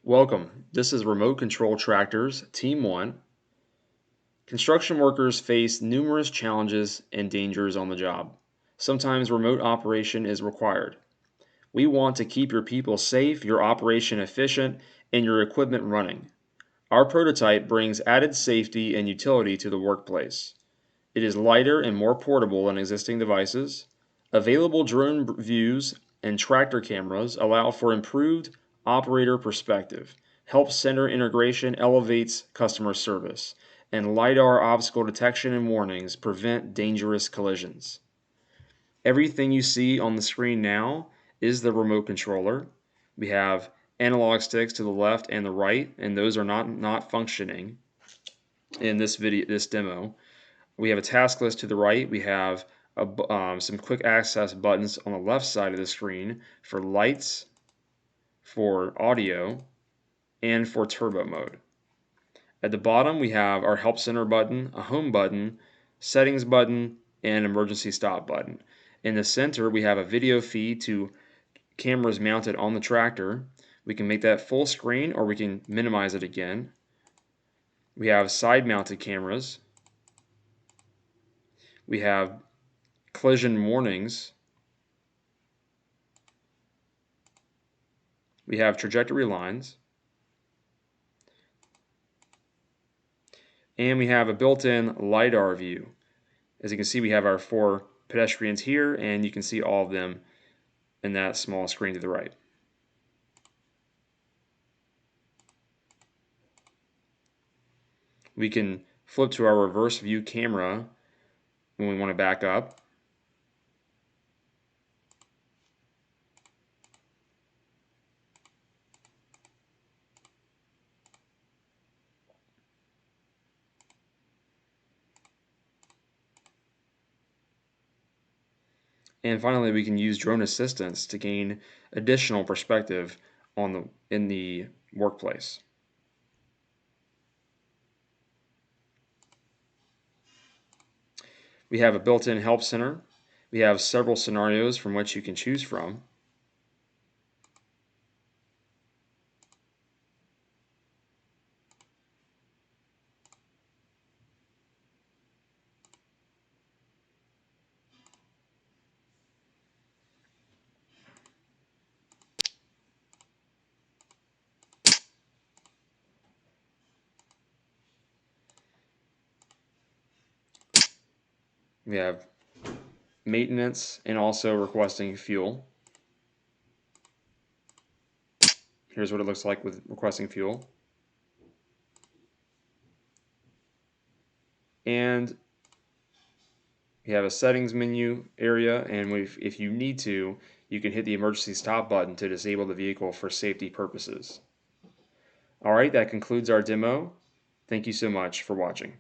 Welcome. This is Remote Control Tractors, Team 1. Construction workers face numerous challenges and dangers on the job. Sometimes remote operation is required. We want to keep your people safe, your operation efficient, and your equipment running. Our prototype brings added safety and utility to the workplace. It is lighter and more portable than existing devices. Available drone views and tractor cameras allow for improved operator perspective. Help center integration elevates customer service. And LiDAR obstacle detection and warnings prevent dangerous collisions. Everything you see on the screen now is the remote controller. We have analog sticks to the left and the right, and those are not functioning in this demo. We have a task list to the right. We have some quick access buttons on the left side of the screen for lights, for audio, and for turbo mode. At the bottom, we have our Help Center button, a Home button, Settings button, and Emergency Stop button. In the center, we have a video feed to cameras mounted on the tractor. We can make that full screen or we can minimize it again. We have side-mounted cameras. We have collision warnings. We have trajectory lines. And we have a built-in LiDAR view. As you can see, we have our 4 pedestrians here, and you can see all of them in that small screen to the right. We can flip to our reverse view camera when we want to back up. And finally, we can use drone assistance to gain additional perspective in the workplace. We have a built-in help center. We have several scenarios from which you can choose from. We have maintenance and also requesting fuel. Here's what it looks like with requesting fuel. And we have a settings menu area, and if you need to, you can hit the emergency stop button to disable the vehicle for safety purposes. Alright, that concludes our demo. Thank you so much for watching.